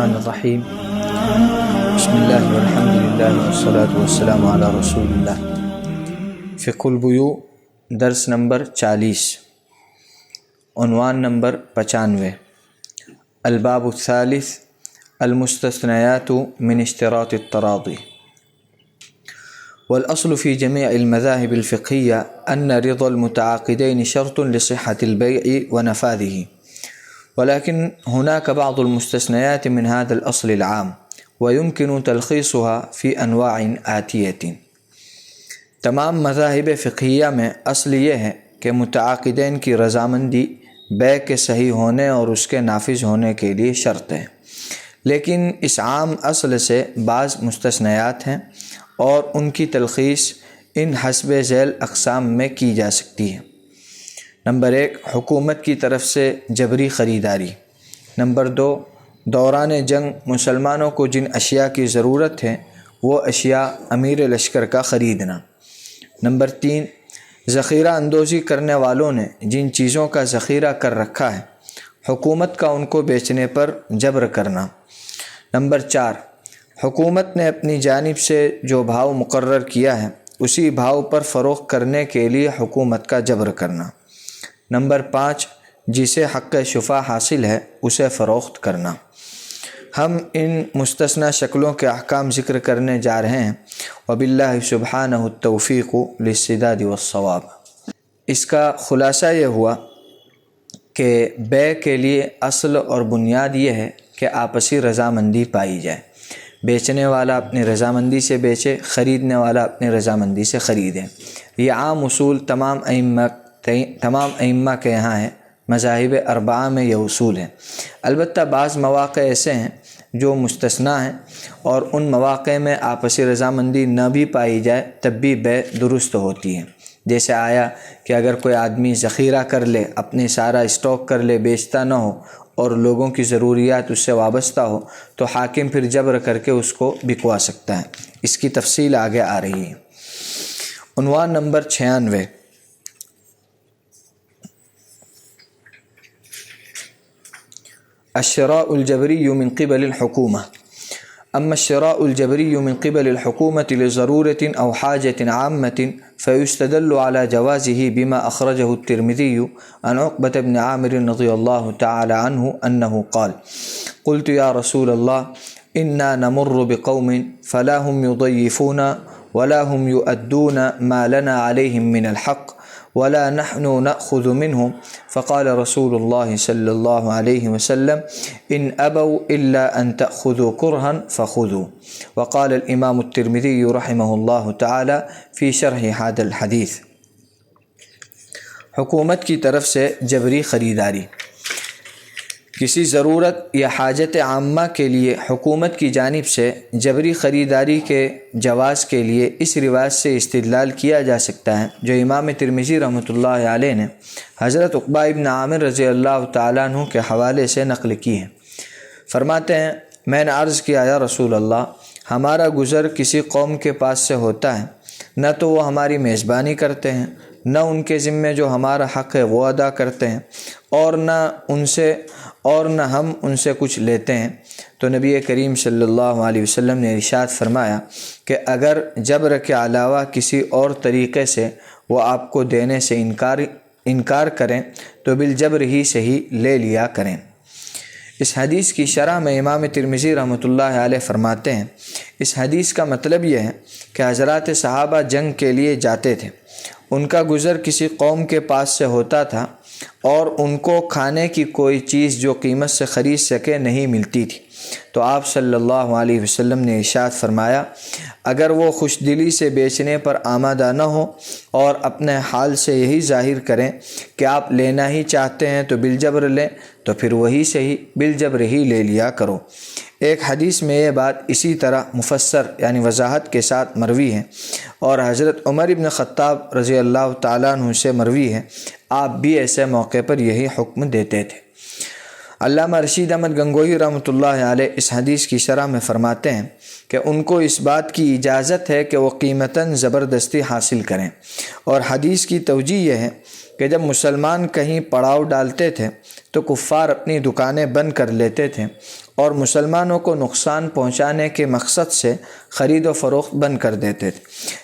الرحمن الرحیم بسم اللہ والحمد للہ والصلاة والسلام علی رسول اللہ۔ فقہ البیوع درس نمبر 40، عنوان نمبر 95، الباب الثالث المستثنیات من اشتراط التراضی۔ والأصل في جميع المذاهب الفقهية أن رضا المتعاقدين شرط لصحة البيع ونفاذه، ولكن هناك بعض المستثنيات من هذا الأصل العام ويمكن تلخيصها في أنواع آتية۔ تمام مذاہب فقہیہ میں اصل یہ ہے کہ متعاقدین کی رضامندی بیع کے صحیح ہونے اور اس کے نافذ ہونے کے لیے شرط ہے، لیکن اس عام اصل سے بعض مستثنیات ہیں اور ان کی تلخیص ان حسب ذیل اقسام میں کی جا سکتی ہے۔ نمبر 1، حکومت کی طرف سے جبری خریداری۔ نمبر 2، دوران جنگ مسلمانوں کو جن اشیاء کی ضرورت ہے وہ اشیاء امیر لشکر کا خریدنا۔ نمبر 3، ذخیرہ اندوزی کرنے والوں نے جن چیزوں کا ذخیرہ کر رکھا ہے حکومت کا ان کو بیچنے پر جبر کرنا۔ نمبر 4، حکومت نے اپنی جانب سے جو بھاؤ مقرر کیا ہے اسی بھاؤ پر فروخت کرنے کے لیے حکومت کا جبر کرنا۔ نمبر 5، جسے حق شفا حاصل ہے اسے فروخت کرنا۔ ہم ان مستثنی شکلوں کے احکام ذکر کرنے جا رہے ہیں، وباللہ سبحانہ التوفیق للسداد والصواب۔ اس کا خلاصہ یہ ہوا کہ بیع کے لیے اصل اور بنیاد یہ ہے کہ آپسی رضامندی پائی جائے، بیچنے والا اپنی رضامندی سے بیچے، خریدنے والا اپنی رضامندی سے خریدے۔ یہ عام اصول تمام ائمہ کے یہاں ہے، مذاہب اربعہ میں یہ اصول ہیں۔ البتہ بعض مواقع ایسے ہیں جو مستثنیٰ ہیں اور ان مواقع میں آپسی رضامندی نہ بھی پائی جائے تب بھی بیع درست ہوتی ہے۔ جیسے آیا کہ اگر کوئی آدمی ذخیرہ کر لے، اپنی سارا اسٹاک کر لے، بیچتا نہ ہو اور لوگوں کی ضروریات اس سے وابستہ ہو تو حاکم پھر جبر کر کے اس کو بکوا سکتا ہے۔ اس کی تفصیل آگے آ رہی ہے۔ عنوان نمبر 96، الشراء الجبری من قبل الحکومہ۔ أما الشراء الجبري من قبل الحكومة لضرورة أو حاجة عامة فيستدل على جوازه بما أخرجه الترمذي عن عقبة بن عامر رضي الله تعالى عنه أنه قال: قلت يا رسول الله إنا نمر بقوم فلا هم يضيفون ولا هم يؤدون ما لنا عليهم من الحق ولا نحن نأخذ منهم، فقال رسول الله صلى الله عليه وسلم: إن أبوا إلا أن تأخذوا كرها فخذوا۔ وقال الإمام الترمذي رحمه الله تعالى في شرح هذا الحديث۔ حکومت کی طرف سے جبری خریداری۔ کسی ضرورت یا حاجت عامہ کے لیے حکومت کی جانب سے جبری خریداری کے جواز کے لیے اس روایت سے استدلال کیا جا سکتا ہے جو امام ترمذی رحمۃ اللہ علیہ نے حضرت عقبہ ابن عامر رضی اللہ تعالیٰ عنہ کے حوالے سے نقل کی ہے۔ فرماتے ہیں، میں نے عرض کیا یا رسول اللہ، ہمارا گزر کسی قوم کے پاس سے ہوتا ہے، نہ تو وہ ہماری میزبانی کرتے ہیں، نہ ان کے ذمے جو ہمارا حق ہے وہ ادا کرتے ہیں، اور نہ ہم ان سے کچھ لیتے ہیں۔ تو نبی کریم صلی اللہ علیہ وسلم نے ارشاد فرمایا کہ اگر جبر کے علاوہ کسی اور طریقے سے وہ آپ کو دینے سے انکار کریں تو بالجبر ہی سے ہی لے لیا کریں۔ اس حدیث کی شرح میں امام ترمذی رحمۃ اللہ علیہ فرماتے ہیں، اس حدیث کا مطلب یہ ہے کہ حضرات صحابہ جنگ کے لیے جاتے تھے، ان کا گزر کسی قوم کے پاس سے ہوتا تھا اور ان کو کھانے کی کوئی چیز جو قیمت سے خرید سکے نہیں ملتی تھی، تو آپ صلی اللہ علیہ وسلم نے ارشاد فرمایا، اگر وہ خوش دلی سے بیچنے پر آمادہ نہ ہو اور اپنے حال سے یہی ظاہر کریں کہ آپ لینا ہی چاہتے ہیں تو بالجبر لیں، تو پھر وہی سے ہی بالجبر ہی لے لیا کرو۔ ایک حدیث میں یہ بات اسی طرح مفسر یعنی وضاحت کے ساتھ مروی ہے اور حضرت عمر ابن خطاب رضی اللہ تعالیٰ عنہ سے مروی ہے، آپ بھی ایسے موقع پر یہی حکم دیتے تھے۔ علامہ رشید احمد گنگوہی رحمۃ اللہ علیہ اس حدیث کی شرح میں فرماتے ہیں کہ ان کو اس بات کی اجازت ہے کہ وہ قیمتاً زبردستی حاصل کریں، اور حدیث کی توجیہ یہ ہے کہ جب مسلمان کہیں پڑاؤ ڈالتے تھے تو کفار اپنی دکانیں بند کر لیتے تھے اور مسلمانوں کو نقصان پہنچانے کے مقصد سے خرید و فروخت بند کر دیتے تھے۔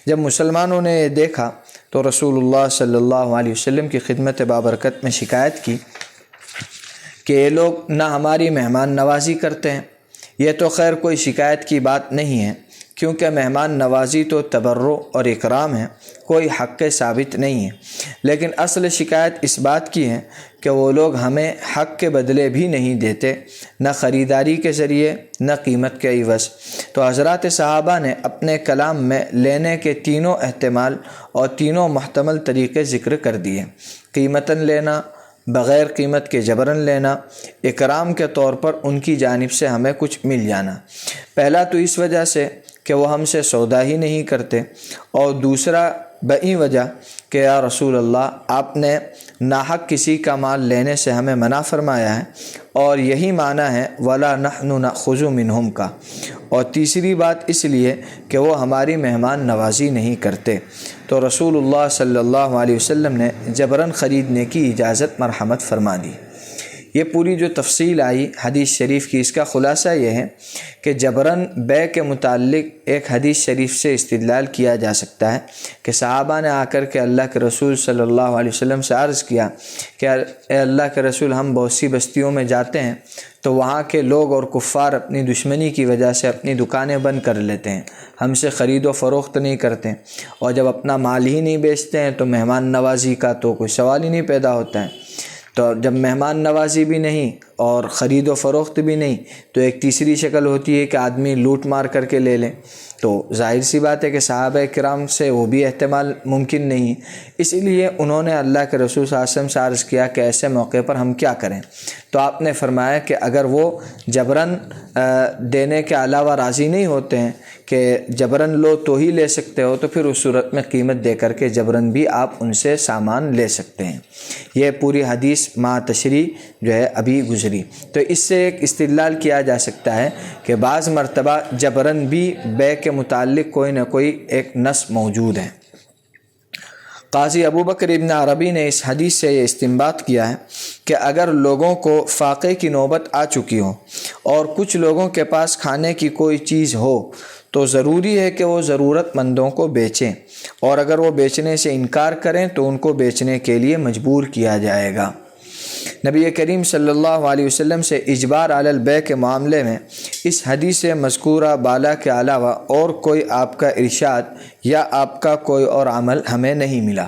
جب مسلمانوں نے یہ دیکھا تو رسول اللہ صلی اللہ علیہ وسلم کی خدمت بابرکت میں شکایت کی کہ یہ لوگ نہ ہماری مہمان نوازی کرتے ہیں۔ یہ تو خیر کوئی شکایت کی بات نہیں ہے، کیونکہ مہمان نوازی تو تبرع اور اکرام ہے، کوئی حق ثابت نہیں ہے، لیکن اصل شکایت اس بات کی ہے کہ وہ لوگ ہمیں حق کے بدلے بھی نہیں دیتے، نہ خریداری کے ذریعے نہ قیمت کے عوض۔ تو حضرات صحابہ نے اپنے کلام میں لینے کے تینوں احتمال اور تینوں محتمل طریقے ذکر کر دیے: قیمتاً لینا، بغیر قیمت کے جبراً لینا، اکرام کے طور پر ان کی جانب سے ہمیں کچھ مل جانا۔ پہلا تو اس وجہ سے کہ وہ ہم سے سودا ہی نہیں کرتے، اور دوسرا بئی وجہ کہ یا رسول اللہ آپ نے ناحق کسی کا مال لینے سے ہمیں منع فرمایا ہے، اور یہی معنی ہے وَلَا نَحْنُ نَأْخُذُ مِنْهُمْ کا۔ اور تیسری بات اس لیے کہ وہ ہماری مہمان نوازی نہیں کرتے، تو رسول اللہ صلی اللہ علیہ وسلم نے جبراً خریدنے کی اجازت مرحمت فرما دی۔ یہ پوری جو تفصیل آئی حدیث شریف کی، اس کا خلاصہ یہ ہے کہ جبراً بیع کے متعلق ایک حدیث شریف سے استدلال کیا جا سکتا ہے کہ صحابہ نے آ کر کے اللہ کے رسول صلی اللہ علیہ وسلم سے عرض کیا کہ اے اللہ کے رسول، ہم بہت سی بستیوں میں جاتے ہیں تو وہاں کے لوگ اور کفار اپنی دشمنی کی وجہ سے اپنی دکانیں بند کر لیتے ہیں، ہم سے خرید و فروخت نہیں کرتے، اور جب اپنا مال ہی نہیں بیچتے ہیں تو مہمان نوازی کا تو کوئی سوال ہی نہیں پیدا ہوتا ہے۔ تو جب مہمان نوازی بھی نہیں اور خرید و فروخت بھی نہیں تو ایک تیسری شکل ہوتی ہے کہ آدمی لوٹ مار کر کے لے لیں، تو ظاہر سی بات ہے کہ صحابہ کرام سے وہ بھی احتمال ممکن نہیں، اس لیے انہوں نے اللہ کے رسول صلی اللہ علیہ وسلم سے عرض کیا کہ ایسے موقع پر ہم کیا کریں؟ تو آپ نے فرمایا کہ اگر وہ جبراً دینے کے علاوہ راضی نہیں ہوتے ہیں کہ جبراً لو تو ہی لے سکتے ہو، تو پھر اس صورت میں قیمت دے کر کے جبراً بھی آپ ان سے سامان لے سکتے ہیں۔ یہ پوری حدیث مع تشریح جو ہے ابھی گزری، تو اس سے ایک استدلال کیا جا سکتا ہے کہ بعض مرتبہ جبراً بھی بیع کے متعلق کوئی نہ کوئی ایک نص موجود ہے۔ قاضی ابو بکر ابن عربی نے اس حدیث سے یہ استنباط کیا ہے کہ اگر لوگوں کو فاقے کی نوبت آ چکی ہو اور کچھ لوگوں کے پاس کھانے کی کوئی چیز ہو تو ضروری ہے کہ وہ ضرورت مندوں کو بیچیں، اور اگر وہ بیچنے سے انکار کریں تو ان کو بیچنے کے لیے مجبور کیا جائے گا۔ نبی کریم صلی اللہ علیہ وسلم سے اجبار علی البیع کے معاملے میں اس حدیث مذکورہ بالا کے علاوہ اور کوئی آپ کا ارشاد یا آپ کا کوئی اور عمل ہمیں نہیں ملا،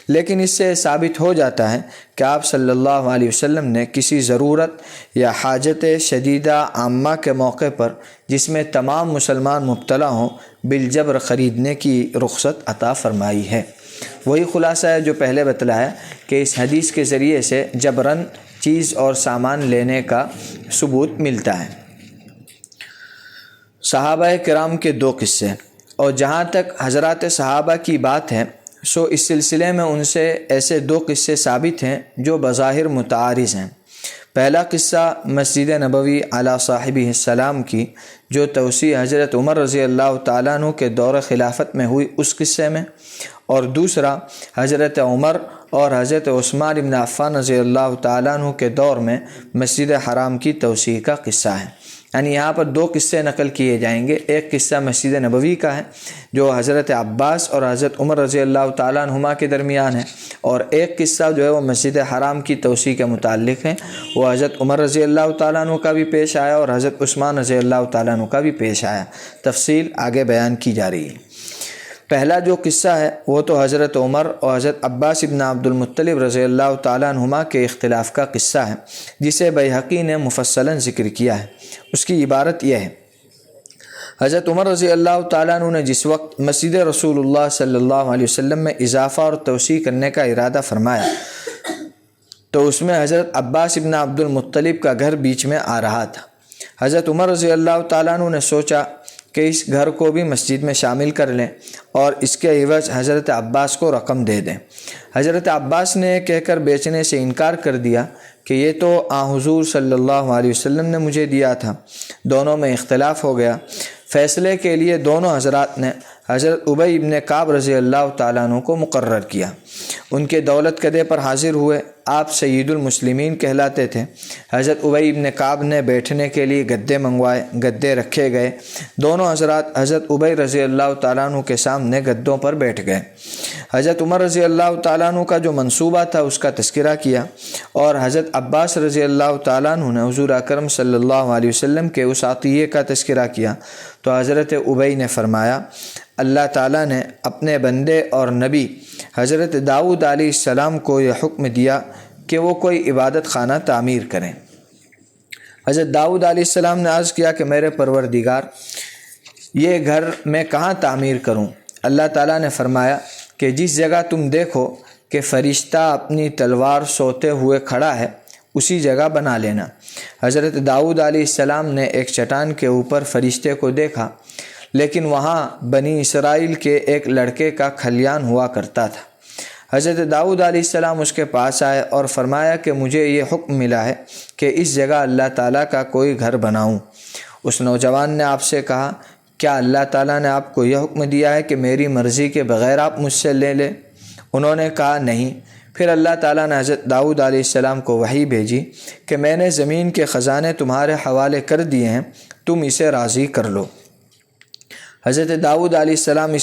لیکن اس سے ثابت ہو جاتا ہے کہ آپ صلی اللہ علیہ وسلم نے کسی ضرورت یا حاجت شدیدہ عامہ کے موقع پر جس میں تمام مسلمان مبتلا ہوں بالجبر خریدنے کی رخصت عطا فرمائی ہے۔ وہی خلاصہ ہے جو پہلے بتلایا کہ اس حدیث کے ذریعے سے جبراً چیز اور سامان لینے کا ثبوت ملتا ہے۔ صحابہ کرام کے دو قصے، اور جہاں تک حضرات صحابہ کی بات ہے سو اس سلسلے میں ان سے ایسے دو قصے ثابت ہیں جو بظاہر متعارض ہیں۔ پہلا قصہ مسجد نبوی علی صاحبہ السلام کی جو توسیع حضرت عمر رضی اللہ تعالیٰ عنہ کے دور خلافت میں ہوئی اس قصے میں، اور دوسرا حضرت عمر اور حضرت عثمان بن عفان رضی اللہ تعالیٰ عنہ کے دور میں مسجد حرام کی توسیع کا قصہ ہے۔ یعنی یہاں پر دو قصے نقل کیے جائیں گے، ایک قصہ مسجد نبوی کا ہے جو حضرت عباس اور حضرت عمر رضی اللہ تعالیٰ عنہما کے درمیان ہے، اور ایک قصہ جو ہے وہ مسجد حرام کی توسیع کے متعلق ہے، وہ حضرت عمر رضی اللہ تعالیٰ عنہ کا بھی پیش آیا اور حضرت عثمان رضی اللہ تعالیٰ عنہ کا بھی پیش آیا۔ تفصیل آگے بیان کی جا رہی ہے۔ پہلا جو قصہ ہے وہ تو حضرت عمر اور حضرت عباس ابن عبد المطلب رضی اللہ تعالیٰ عنہما کے اختلاف کا قصہ ہے، جسے بیہقی نے مفصلاً ذکر کیا ہے۔ اس کی عبارت یہ ہے: حضرت عمر رضی اللہ تعالیٰ عنہ نے جس وقت مسجد رسول اللہ صلی اللہ علیہ وسلم میں اضافہ اور توسیع کرنے کا ارادہ فرمایا تو اس میں حضرت عباس ابن عبد المطلب کا گھر بیچ میں آ رہا تھا۔ حضرت عمر رضی اللہ تعالیٰ عنہ نے سوچا کہ اس گھر کو بھی مسجد میں شامل کر لیں اور اس کے عوض حضرت عباس کو رقم دے دیں۔ حضرت عباس نے کہہ کر بیچنے سے انکار کر دیا کہ یہ تو حضور صلی اللہ علیہ وسلم نے مجھے دیا تھا۔ دونوں میں اختلاف ہو گیا۔ فیصلے کے لیے دونوں حضرات نے حضرت ابی بن کعب رضی اللہ تعالیٰ عنہ کو مقرر کیا۔ ان کے دولت کدے پر حاضر ہوئے۔ آپ سید المسلمین کہلاتے تھے۔ حضرت ابی بن کعب نے بیٹھنے کے لیے گدے منگوائے، گدے رکھے گئے۔ دونوں حضرات حضرت ابی رضی اللہ تعالیٰ عنہ کے سامنے گدوں پر بیٹھ گئے۔ حضرت عمر رضی اللہ تعالیٰ عنہ کا جو منصوبہ تھا اس کا تذکرہ کیا، اور حضرت عباس رضی اللہ تعالیٰ عنہ نے حضور اکرم صلی اللہ علیہ وسلم کے اس عطیے کا تذکرہ کیا۔ تو حضرت ابی نے فرمایا، اللہ تعالیٰ نے اپنے بندے اور نبی حضرت داؤد علیہ السلام کو یہ حکم دیا کہ وہ کوئی عبادت خانہ تعمیر کریں۔ حضرت داؤد علیہ السلام نے عرض کیا کہ میرے پروردگار، یہ گھر میں کہاں تعمیر کروں؟ اللہ تعالیٰ نے فرمایا کہ جس جگہ تم دیکھو کہ فرشتہ اپنی تلوار سوتے ہوئے کھڑا ہے، اسی جگہ بنا لینا۔ حضرت داؤد علیہ السلام نے ایک چٹان کے اوپر فرشتے کو دیکھا، لیکن وہاں بنی اسرائیل کے ایک لڑکے کا کھلیان ہوا کرتا تھا۔ حضرت داؤد علیہ السلام اس کے پاس آئے اور فرمایا کہ مجھے یہ حکم ملا ہے کہ اس جگہ اللہ تعالیٰ کا کوئی گھر بناؤں۔ اس نوجوان نے آپ سے کہا، کیا اللہ تعالیٰ نے آپ کو یہ حکم دیا ہے کہ میری مرضی کے بغیر آپ مجھ سے لے لیں؟ انہوں نے کہا نہیں۔ پھر اللہ تعالیٰ نے حضرت داؤد علیہ السلام کو وحی بھیجی کہ میں نے زمین کے خزانے تمہارے حوالے کر دیے ہیں، تم اسے راضی کر لو۔ حضرت داؤد علیہ السلام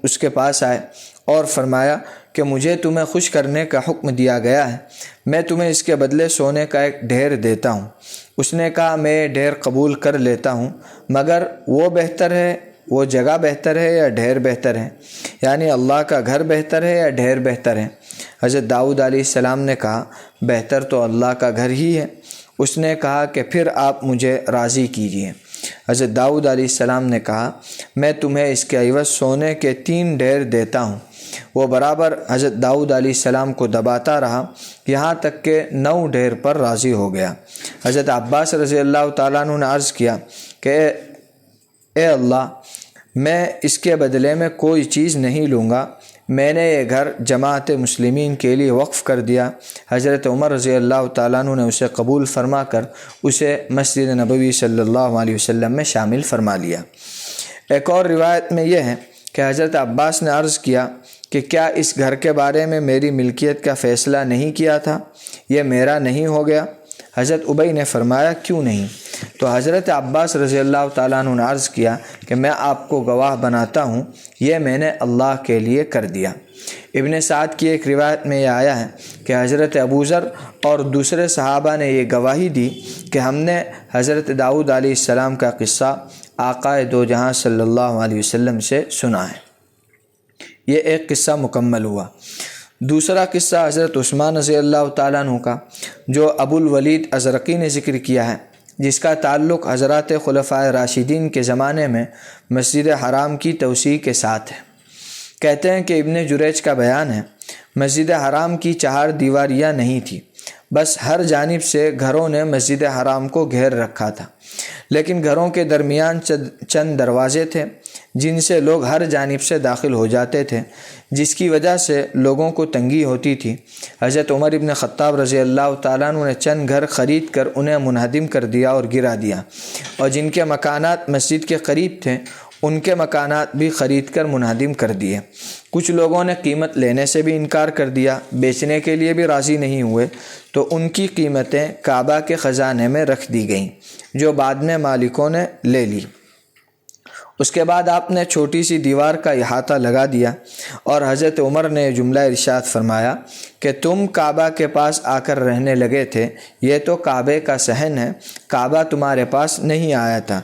اس کے پاس آئے اور فرمایا کہ مجھے تمہیں خوش کرنے کا حکم دیا گیا ہے، میں تمہیں اس کے بدلے سونے کا ایک ڈھیر دیتا ہوں۔ اس نے کہا، میں یہ ڈھیر قبول کر لیتا ہوں، مگر وہ جگہ بہتر ہے یا ڈھیر بہتر ہے؟ یعنی اللہ کا گھر بہتر ہے یا ڈھیر بہتر ہے؟ حضرت داؤد علیہ السلام نے کہا، بہتر تو اللہ کا گھر ہی ہے۔ اس نے کہا کہ پھر آپ مجھے راضی کیجیے۔ حضرت داؤد علیہ السلام نے کہا، میں تمہیں اس کے عوض سونے کے 3 ڈھیر دیتا ہوں۔ وہ برابر حضرت داؤد علیہ السلام کو دباتا رہا یہاں تک کہ 9 ڈھیر پر راضی ہو گیا۔ حضرت عباس رضی اللہ تعالیٰ عنہ نے عرض کیا کہ اے اللہ، میں اس کے بدلے میں کوئی چیز نہیں لوں گا، میں نے یہ گھر جماعت مسلمین کے لیے وقف کر دیا۔ حضرت عمر رضی اللہ تعالیٰ عنہ نے اسے قبول فرما کر اسے مسجد نبوی صلی اللہ علیہ وسلم میں شامل فرما لیا۔ ایک اور روایت میں یہ ہے کہ حضرت عباس نے عرض کیا کہ کیا اس گھر کے بارے میں میری ملکیت کا فیصلہ نہیں کیا تھا؟ یہ میرا نہیں ہو گیا؟ حضرت ابی نے فرمایا، کیوں نہیں؟ تو حضرت عباس رضی اللہ تعالیٰ عنہ نے عرض کیا کہ میں آپ کو گواہ بناتا ہوں، یہ میں نے اللہ کے لیے کر دیا۔ ابن سعد کی ایک روایت میں یہ آیا ہے کہ حضرت ابوذر اور دوسرے صحابہ نے یہ گواہی دی کہ ہم نے حضرت داؤد علیہ السلام کا قصہ آقا دو جہاں صلی اللہ علیہ وسلم سے سنا ہے۔ یہ ایک قصہ مکمل ہوا۔ دوسرا قصہ حضرت عثمان رضی اللہ تعالیٰ عنہ کا، جو ابو الولید ازرقی نے ذکر کیا ہے، جس کا تعلق حضرات خلفائے راشدین کے زمانے میں مسجد حرام کی توسیع کے ساتھ ہے۔ کہتے ہیں کہ ابن جریج کا بیان ہے، مسجد حرام کی 4 دیواریاں نہیں تھی، بس ہر جانب سے گھروں نے مسجد حرام کو گھیر رکھا تھا، لیکن گھروں کے درمیان چند دروازے تھے جن سے لوگ ہر جانب سے داخل ہو جاتے تھے، جس کی وجہ سے لوگوں کو تنگی ہوتی تھی۔ حضرت عمر ابن خطاب رضی اللہ تعالیٰ عنہ نے چند گھر خرید کر انہیں منہدم کر دیا اور گرا دیا، اور جن کے مکانات مسجد کے قریب تھے ان کے مکانات بھی خرید کر منہدم کر دیے۔ کچھ لوگوں نے قیمت لینے سے بھی انکار کر دیا، بیچنے کے لیے بھی راضی نہیں ہوئے، تو ان کی قیمتیں کعبہ کے خزانے میں رکھ دی گئیں، جو بعد میں مالکوں نے لے لی۔ اس کے بعد آپ نے چھوٹی سی دیوار کا احاطہ لگا دیا، اور حضرت عمر نے جملہ ارشاد فرمایا کہ تم کعبہ کے پاس آ کر رہنے لگے تھے، یہ تو کعبے کا صحن ہے، کعبہ تمہارے پاس نہیں آیا تھا۔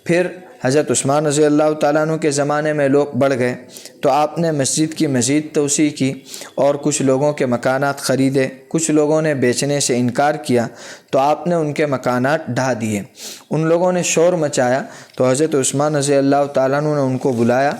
پھر حضرت عثمان رضی اللہ تعالیٰ عنہ کے زمانے میں لوگ بڑھ گئے تو آپ نے مسجد کی مزید توسیع کی اور کچھ لوگوں کے مکانات خریدے، کچھ لوگوں نے بیچنے سے انکار کیا تو آپ نے ان کے مکانات ڈھا دیے۔ ان لوگوں نے شور مچایا تو حضرت عثمان رضی اللہ تعالیٰ عنہ نے ان کو بلایا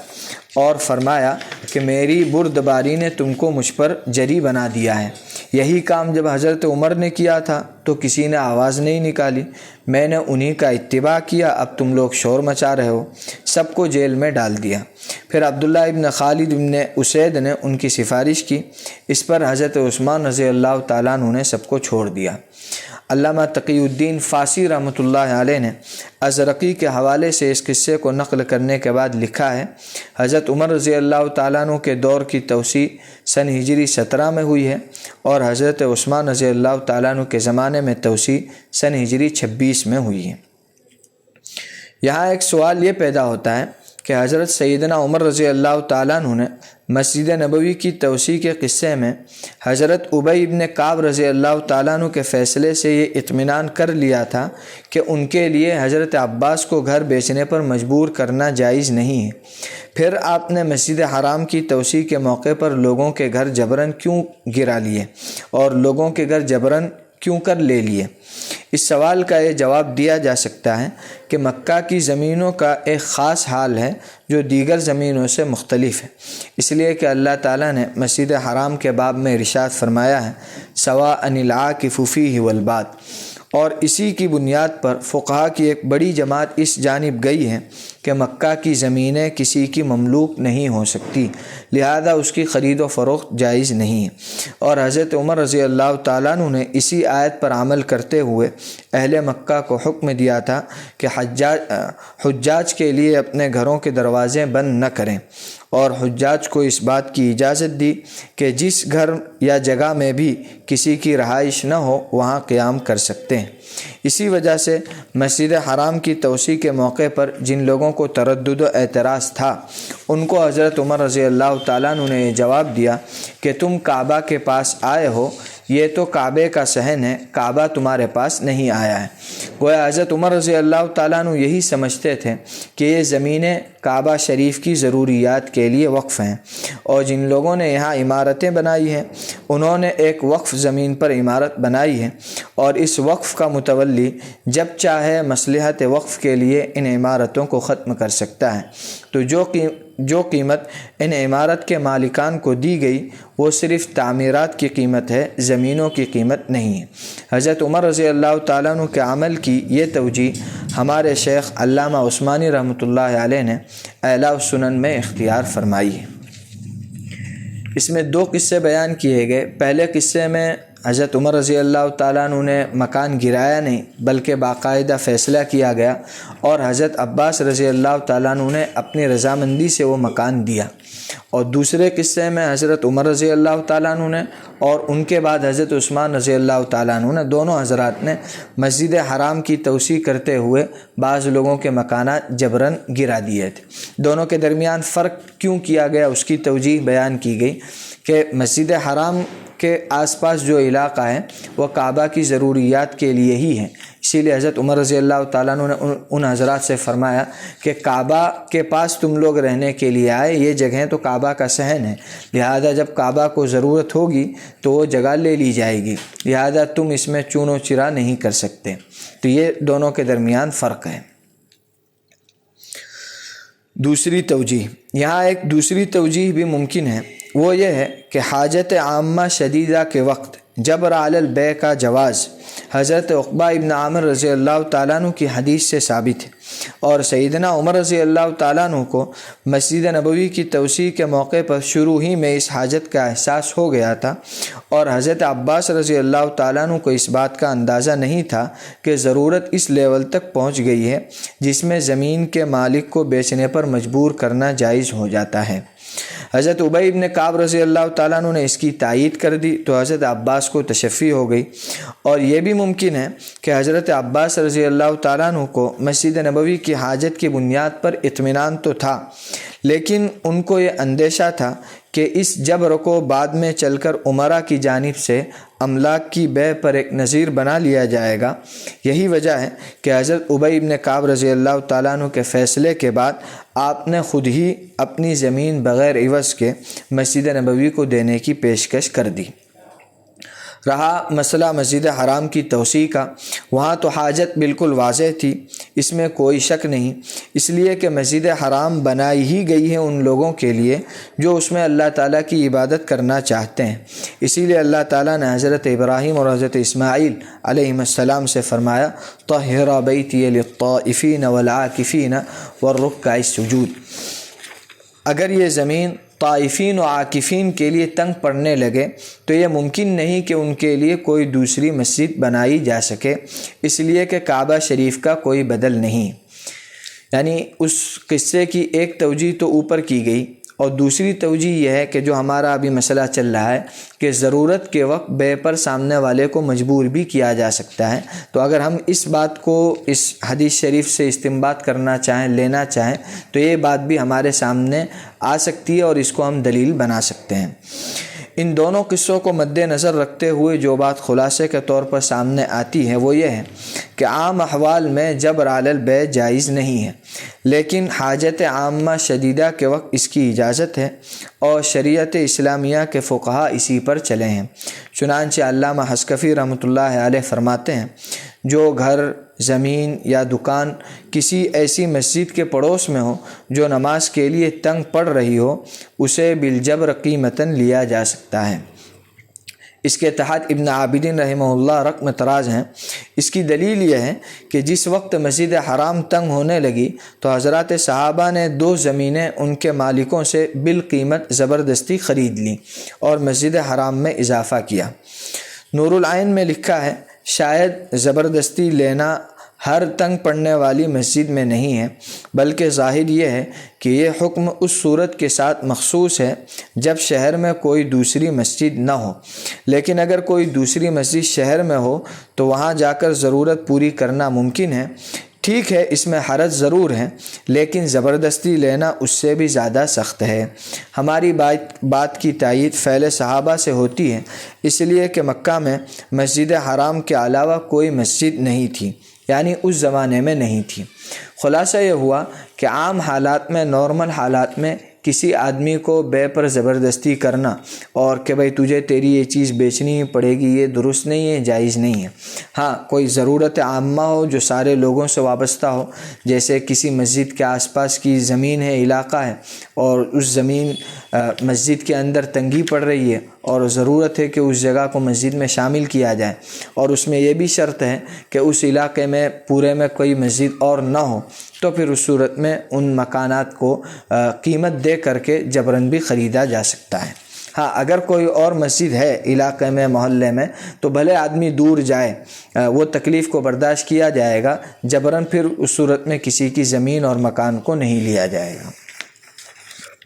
اور فرمایا کہ میری بردباری نے تم کو مجھ پر جری بنا دیا ہے، یہی کام جب حضرت عمر نے کیا تھا تو کسی نے آواز نہیں نکالی، میں نے انہی کا اتباع کیا، اب تم لوگ شور مچا رہے ہو، سب کو جیل میں ڈال دیا۔ پھر عبداللہ ابن خالد ابن اسید نے ان کی سفارش کی، اس پر حضرت عثمان رضی اللہ تعالیٰ عنہ نے سب کو چھوڑ دیا۔ علامہ تقی الدین فاسی رحمۃ اللہ علیہ نے ازرقی کے حوالے سے اس قصے کو نقل کرنے کے بعد لکھا ہے، حضرت عمر رضی اللہ تعالیٰ عنہ کے دور کی توسیع سن ہجری 17 میں ہوئی ہے، اور حضرت عثمان رضی اللہ تعالیٰ عنہ کے زمانے میں توسیع سن ہجری 26 میں ہوئی ہے۔ یہاں ایک سوال یہ پیدا ہوتا ہے کہ حضرت سیدنا عمر رضی اللہ تعالیٰ عنہ نے مسجد نبوی کی توسیع کے قصے میں حضرت ابی ابن کعب رضی اللہ تعالیٰ عنہ کے فیصلے سے یہ اطمینان کر لیا تھا کہ ان کے لیے حضرت عباس کو گھر بیچنے پر مجبور کرنا جائز نہیں ہے، پھر آپ نے مسجد حرام کی توسیع کے موقع پر لوگوں کے گھر جبراً کیوں گرا لیے اور لوگوں کے گھر جبراً کیوں کر لے لیے؟ اس سوال کا یہ جواب دیا جا سکتا ہے کہ مکہ کی زمینوں کا ایک خاص حال ہے جو دیگر زمینوں سے مختلف ہے، اس لیے کہ اللہ تعالیٰ نے مسجد حرام کے باب میں ارشاد فرمایا ہے سواء العاکف فیہ والباد، اور اسی کی بنیاد پر فقہا کی ایک بڑی جماعت اس جانب گئی ہے کہ مکہ کی زمینیں کسی کی مملوک نہیں ہو سکتی، لہذا اس کی خرید و فروخت جائز نہیں ہے، اور حضرت عمر رضی اللہ تعالیٰ عنہ نے اسی آیت پر عمل کرتے ہوئے اہل مکہ کو حکم دیا تھا کہ حجاج کے لیے اپنے گھروں کے دروازے بند نہ کریں، اور حجاج کو اس بات کی اجازت دی کہ جس گھر یا جگہ میں بھی کسی کی رہائش نہ ہو وہاں قیام کر سکتے ہیں۔ اسی وجہ سے مسجد حرام کی توسیع کے موقع پر جن لوگوں کو تردد و اعتراض تھا ان کو حضرت عمر رضی اللہ تعالیٰ عنہ نے یہ جواب دیا کہ تم کعبہ کے پاس آئے ہو، یہ تو کعبے کا صحن ہے، کعبہ تمہارے پاس نہیں آیا ہے۔ گویا حضرت عمر رضی اللہ تعالیٰ عنہ یہی سمجھتے تھے کہ یہ زمینیں کعبہ شریف کی ضروریات کے لیے وقف ہیں، اور جن لوگوں نے یہاں عمارتیں بنائی ہیں انہوں نے ایک وقف زمین پر عمارت بنائی ہے، اور اس وقف کا متولی جب چاہے مصلحت وقف کے لیے ان عمارتوں کو ختم کر سکتا ہے، تو جو قیمت ان عمارت کے مالکان کو دی گئی وہ صرف تعمیرات کی قیمت ہے، زمینوں کی قیمت نہیں ہے۔ حضرت عمر رضی اللہ تعالیٰ عنہ کے عمل کی یہ توجیہ ہمارے شیخ علامہ عثمانی رحمۃ اللہ علیہ نے اعلیٰ السنن میں اختیار فرمائی ہے۔ اس میں دو قصے بیان کیے گئے۔ پہلے قصے میں حضرت عمر رضی اللہ تعالیٰ عنہ نے مکان گرایا نہیں بلکہ باقاعدہ فیصلہ کیا گیا، اور حضرت عباس رضی اللہ تعالیٰ عنہ نے اپنی رضامندی سے وہ مکان دیا، اور دوسرے قصے میں حضرت عمر رضی اللہ تعالیٰ عنہ نے اور ان کے بعد حضرت عثمان رضی اللہ تعالیٰ عنہ نے، دونوں حضرات نے مسجد حرام کی توسیع کرتے ہوئے بعض لوگوں کے مکانات جبراً گرا دیے تھے۔ دونوں کے درمیان فرق کیوں کیا گیا اس کی توجیہ بیان کی گئی کہ مسجد حرام کے آس پاس جو علاقہ ہے وہ کعبہ کی ضروریات کے لیے ہی ہے، اسی لیے حضرت عمر رضی اللہ تعالیٰ عنہ نے ان حضرات سے فرمایا کہ کعبہ کے پاس تم لوگ رہنے کے لیے آئے، یہ جگہیں تو کعبہ کا صحن ہے، لہذا جب کعبہ کو ضرورت ہوگی تو وہ جگہ لے لی جائے گی، لہذا تم اس میں چون و چرا نہیں کر سکتے۔ تو یہ دونوں کے درمیان فرق ہے۔ دوسری توجیہ، یہاں ایک دوسری توجیہ بھی ممکن ہے، وہ یہ ہے کہ حاجت عامہ شدیدہ کے وقت جبر علی البیع کا جواز حضرت عقبہ ابن عامر رضی اللہ تعالیٰ عنہ کی حدیث سے ثابت ہے، اور سیدنا عمر رضی اللہ تعالیٰ عنہ کو مسجد نبوی کی توسیع کے موقع پر شروع ہی میں اس حاجت کا احساس ہو گیا تھا، اور حضرت عباس رضی اللہ تعالیٰ عنہ کو اس بات کا اندازہ نہیں تھا کہ ضرورت اس لیول تک پہنچ گئی ہے جس میں زمین کے مالک کو بیچنے پر مجبور کرنا جائز ہو جاتا ہے۔ حضرت ابی ابن کعب رضی اللہ تعالیٰ عنہ نے اس کی تائید کر دی تو حضرت عباس کو تشفی ہو گئی، اور یہ بھی ممکن ہے کہ حضرت عباس رضی اللہ تعالیٰ عنہ کو مسجد نبوی کی حاجت کی بنیاد پر اطمینان تو تھا، لیکن ان کو یہ اندیشہ تھا کہ اس جبر کو بعد میں چل کر عمرہ کی جانب سے املاک کی بیع پر ایک نظیر بنا لیا جائے گا۔ یہی وجہ ہے کہ حضرت ابی ابن کعب رضی اللہ تعالیٰ عنہ کے فیصلے کے بعد آپ نے خود ہی اپنی زمین بغیر عوض کے مسجد نبوی کو دینے کی پیشکش کر دی۔ رہا مسئلہ مسجد حرام کی توسیع کا، وہاں تو حاجت بالکل واضح تھی، اس میں کوئی شک نہیں، اس لیے کہ مسجد حرام بنائی ہی گئی ہے ان لوگوں کے لیے جو اس میں اللہ تعالیٰ کی عبادت کرنا چاہتے ہیں۔ اسی لیے اللہ تعالیٰ نے حضرت ابراہیم اور حضرت اسماعیل علیہ السلام سے فرمایا طہر بیتی للطائفین والعاکفین والرکع السجود۔ اگر یہ زمین طائفین و عاکفین کے لیے تنگ پڑنے لگے تو یہ ممکن نہیں کہ ان کے لیے کوئی دوسری مسجد بنائی جا سکے، اس لیے کہ کعبہ شریف کا کوئی بدل نہیں۔ یعنی اس قصے کی ایک توجہ تو اوپر کی گئی، اور دوسری توجہ یہ ہے کہ جو ہمارا ابھی مسئلہ چل رہا ہے کہ ضرورت کے وقت بے پر سامنے والے کو مجبور بھی کیا جا سکتا ہے، تو اگر ہم اس بات کو اس حدیث شریف سے استنباط کرنا چاہیں، لینا چاہیں، تو یہ بات بھی ہمارے سامنے آ سکتی ہے اور اس کو ہم دلیل بنا سکتے ہیں۔ ان دونوں قصوں کو مد نظر رکھتے ہوئے جو بات خلاصے کے طور پر سامنے آتی ہے وہ یہ ہے کہ عام احوال میں جبر علی البیع جائز نہیں ہے، لیکن حاجت عامہ شدیدہ کے وقت اس کی اجازت ہے، اور شریعت اسلامیہ کے فقہا اسی پر چلے ہیں۔ چنانچہ علامہ حسکفی رحمۃ اللہ علیہ فرماتے ہیں جو گھر، زمین یا دکان کسی ایسی مسجد کے پڑوس میں ہو جو نماز کے لیے تنگ پڑ رہی ہو، اسے بالجبر قیمتاً لیا جا سکتا ہے۔ اس کے تحت ابن عابدین رحمہ اللہ رقم تراز ہیں۔ اس کی دلیل یہ ہے کہ جس وقت مسجد حرام تنگ ہونے لگی تو حضرات صحابہ نے 2 زمینیں ان کے مالکوں سے بالقیمت زبردستی خرید لیں اور مسجد حرام میں اضافہ کیا۔ نور العین میں لکھا ہے شاید زبردستی لینا ہر تنگ پڑنے والی مسجد میں نہیں ہے، بلکہ ظاہر یہ ہے کہ یہ حکم اس صورت کے ساتھ مخصوص ہے جب شہر میں کوئی دوسری مسجد نہ ہو، لیکن اگر کوئی دوسری مسجد شہر میں ہو تو وہاں جا کر ضرورت پوری کرنا ممکن ہے۔ ٹھیک ہے، اس میں حرج ضرور ہے، لیکن زبردستی لینا اس سے بھی زیادہ سخت ہے۔ ہماری بات کی تائید فعل صحابہ سے ہوتی ہے، اس لیے کہ مکہ میں مسجد حرام کے علاوہ کوئی مسجد نہیں تھی، یعنی اس زمانے میں نہیں تھی۔ خلاصہ یہ ہوا کہ عام حالات میں، نارمل حالات میں کسی آدمی کو بے پر زبردستی کرنا اور کہ بھئی تجھے تیری یہ چیز بیچنی پڑے گی، یہ درست نہیں ہے، جائز نہیں ہے۔ ہاں، کوئی ضرورت عامہ ہو جو سارے لوگوں سے وابستہ ہو، جیسے کسی مسجد کے آس پاس کی زمین ہے، علاقہ ہے، اور اس زمین مسجد کے اندر تنگی پڑ رہی ہے اور ضرورت ہے کہ اس جگہ کو مسجد میں شامل کیا جائے، اور اس میں یہ بھی شرط ہے کہ اس علاقے میں پورے میں کوئی مسجد اور نہ ہو، تو پھر اس صورت میں ان مکانات کو قیمت دے کر کے جبراً بھی خریدا جا سکتا ہے۔ ہاں، اگر کوئی اور مسجد ہے علاقے میں، محلے میں، تو بھلے آدمی دور جائے، وہ تکلیف کو برداشت کیا جائے گا، جبراً پھر اس صورت میں کسی کی زمین اور مکان کو نہیں لیا جائے گا۔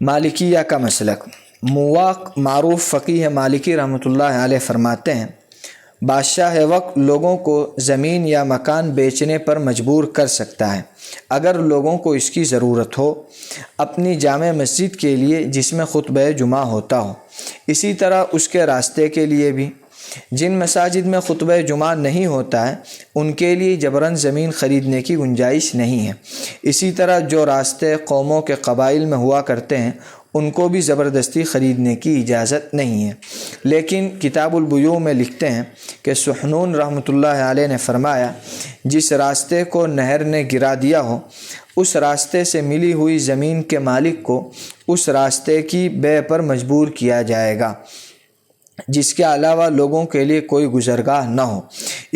مالکیہ کا مسلک۔ مواق معروف فقیہ مالکی رحمۃ اللہ علیہ فرماتے ہیں بادشاہ وقت لوگوں کو زمین یا مکان بیچنے پر مجبور کر سکتا ہے اگر لوگوں کو اس کی ضرورت ہو، اپنی جامع مسجد کے لیے جس میں خطبہ جمعہ ہوتا ہو، اسی طرح اس کے راستے کے لیے بھی۔ جن مساجد میں خطبہ جمعہ نہیں ہوتا ہے ان کے لیے جبراً زمین خریدنے کی گنجائش نہیں ہے۔ اسی طرح جو راستے قوموں کے قبائل میں ہوا کرتے ہیں ان کو بھی زبردستی خریدنے کی اجازت نہیں ہے۔ لیکن کتاب البیوع میں لکھتے ہیں کہ سحنون رحمۃ اللہ علیہ نے فرمایا جس راستے کو نہر نے گرا دیا ہو، اس راستے سے ملی ہوئی زمین کے مالک کو اس راستے کی بے پر مجبور کیا جائے گا جس کے علاوہ لوگوں کے لیے کوئی گزرگاہ نہ ہو۔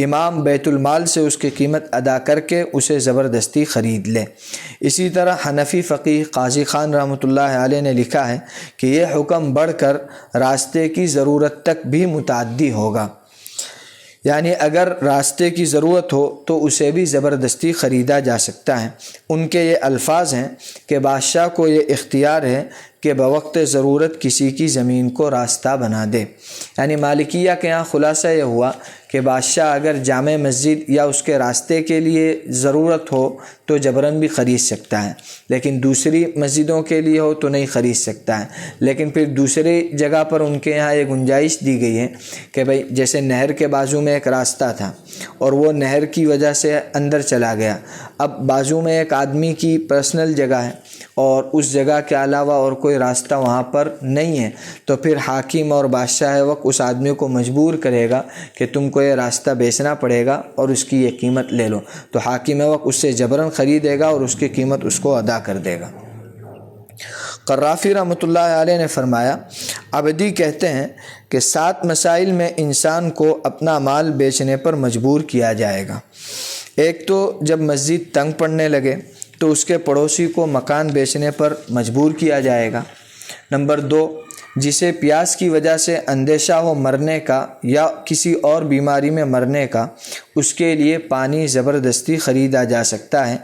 امام بیت المال سے اس کی قیمت ادا کر کے اسے زبردستی خرید لے۔ اسی طرح حنفی فقیہ قاضی خان رحمۃ اللہ علیہ نے لکھا ہے کہ یہ حکم بڑھ کر راستے کی ضرورت تک بھی متعدی ہوگا، یعنی اگر راستے کی ضرورت ہو تو اسے بھی زبردستی خریدا جا سکتا ہے۔ ان کے یہ الفاظ ہیں کہ بادشاہ کو یہ اختیار ہے کہ بوقت ضرورت کسی کی زمین کو راستہ بنا دے۔ یعنی مالکیہ کے یہاں خلاصہ یہ ہوا کہ بادشاہ اگر جامع مسجد یا اس کے راستے کے لیے ضرورت ہو تو جبراً بھی خرید سکتا ہے، لیکن دوسری مسجدوں کے لیے ہو تو نہیں خرید سکتا ہے۔ لیکن پھر دوسری جگہ پر ان کے یہاں یہ گنجائش دی گئی ہے کہ بھئی جیسے نہر کے بازو میں ایک راستہ تھا اور وہ نہر کی وجہ سے اندر چلا گیا۔ اب بازو میں ایک آدمی کی پرسنل جگہ ہے اور اس جگہ کے علاوہ اور کوئی راستہ وہاں پر نہیں ہے، تو پھر حاکم اور بادشاہ وقت اس آدمی کو مجبور کرے گا کہ تم کو یہ راستہ بیچنا پڑے گا اور اس کی یہ قیمت لے لو، تو حاکم وقت اس سے جبراً خریدے گا اور اس کی قیمت اس کو ادا کر دے گا۔ قرافی رحمۃ اللہ علیہ نے فرمایا، عبدی کہتے ہیں کہ 7 مسائل میں انسان کو اپنا مال بیچنے پر مجبور کیا جائے گا۔ ایک تو جب مسجد تنگ پڑنے لگے تو اس کے پڑوسی کو مکان بیچنے پر مجبور کیا جائے گا۔ نمبر 2، جسے پیاس کی وجہ سے اندیشہ ہو مرنے کا یا کسی اور بیماری میں مرنے کا، اس کے لیے پانی زبردستی خریدا جا سکتا ہے۔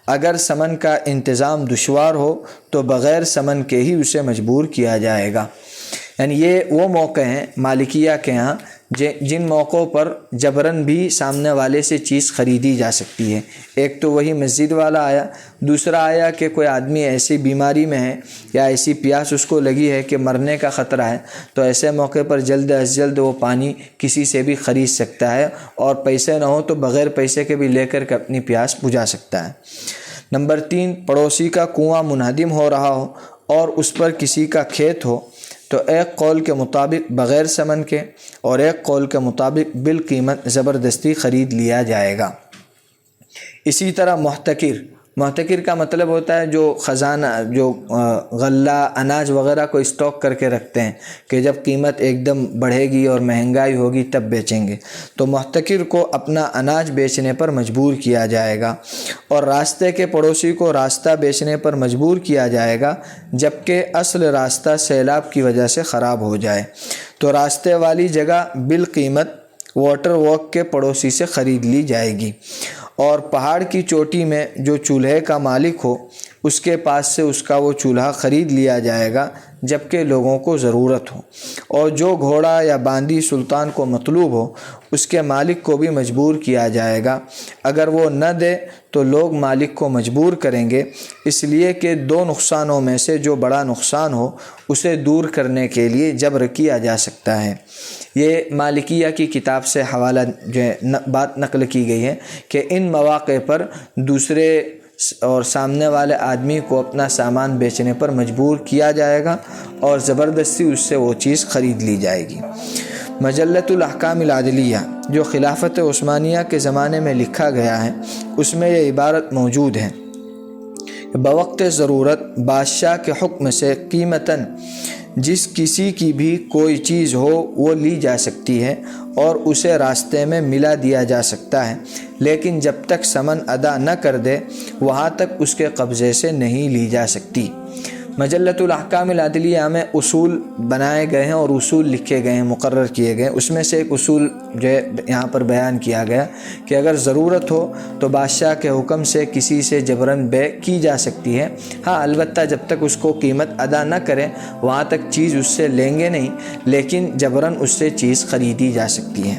اگر سمن کا انتظام دشوار ہو تو بغیر سمن کے ہی اسے مجبور کیا جائے گا۔ یعنی یہ وہ موقع ہیں مالکیہ کے ہاں جن موقعوں پر جبراً بھی سامنے والے سے چیز خریدی جا سکتی ہے۔ ایک تو وہی مسجد والا آیا، دوسرا آیا کہ کوئی آدمی ایسی بیماری میں ہے یا ایسی پیاس اس کو لگی ہے کہ مرنے کا خطرہ ہے، تو ایسے موقع پر جلد از جلد وہ پانی کسی سے بھی خرید سکتا ہے، اور پیسے نہ ہو تو بغیر پیسے کے بھی لے کر کے اپنی پیاس بجھا سکتا ہے۔ نمبر 3، پڑوسی کا کنواں منہدم ہو رہا ہو اور اس پر کسی کا کھیت ہو، تو ایک قول کے مطابق بغیر سمن کے اور ایک قول کے مطابق بالقیمت زبردستی خرید لیا جائے گا۔ اسی طرح محتکر کا مطلب ہوتا ہے جو خزانہ، جو غلہ اناج وغیرہ کو اسٹاک کر کے رکھتے ہیں کہ جب قیمت ایک دم بڑھے گی اور مہنگائی ہوگی تب بیچیں گے، تو محتکر کو اپنا اناج بیچنے پر مجبور کیا جائے گا، اور راستے کے پڑوسی کو راستہ بیچنے پر مجبور کیا جائے گا جبکہ اصل راستہ سیلاب کی وجہ سے خراب ہو جائے، تو راستے والی جگہ بالقیمت واٹر واک کے پڑوسی سے خرید لی جائے گی، اور پہاڑ کی چوٹی میں جو چولہے کا مالک ہو اس کے پاس سے اس کا وہ چولہا خرید لیا جائے گا جبکہ لوگوں کو ضرورت ہو، اور جو گھوڑا یا باندی سلطان کو مطلوب ہو اس کے مالک کو بھی مجبور کیا جائے گا۔ اگر وہ نہ دے تو لوگ مالک کو مجبور کریں گے، اس لیے کہ 2 نقصانوں میں سے جو بڑا نقصان ہو اسے دور کرنے کے لیے جبر کیا جا سکتا ہے۔ یہ مالکیہ کی کتاب سے حوالہ جو بات نقل کی گئی ہے کہ ان مواقع پر دوسرے اور سامنے والے آدمی کو اپنا سامان بیچنے پر مجبور کیا جائے گا اور زبردستی اس سے وہ چیز خرید لی جائے گی۔ مجلۃ الاحکام العدلیہ جو خلافت عثمانیہ کے زمانے میں لکھا گیا ہے، اس میں یہ عبارت موجود ہے کہ بوقت ضرورت بادشاہ کے حکم سے قیمتاً جس کسی کی بھی کوئی چیز ہو وہ لی جا سکتی ہے اور اسے راستے میں ملا دیا جا سکتا ہے، لیکن جب تک ثمن ادا نہ کر دے وہاں تک اس کے قبضے سے نہیں لی جا سکتی۔ مجلۃ الاحکام العدلیہ میں اصول بنائے گئے ہیں اور اصول لکھے گئے ہیں، مقرر کیے گئے، اس میں سے ایک اصول جو ہے یہاں پر بیان کیا گیا کہ اگر ضرورت ہو تو بادشاہ کے حکم سے کسی سے جبراً بیع کی جا سکتی ہے، ہاں البتہ جب تک اس کو قیمت ادا نہ کرے وہاں تک چیز اس سے لیں گے نہیں، لیکن جبراً اس سے چیز خریدی جا سکتی ہے۔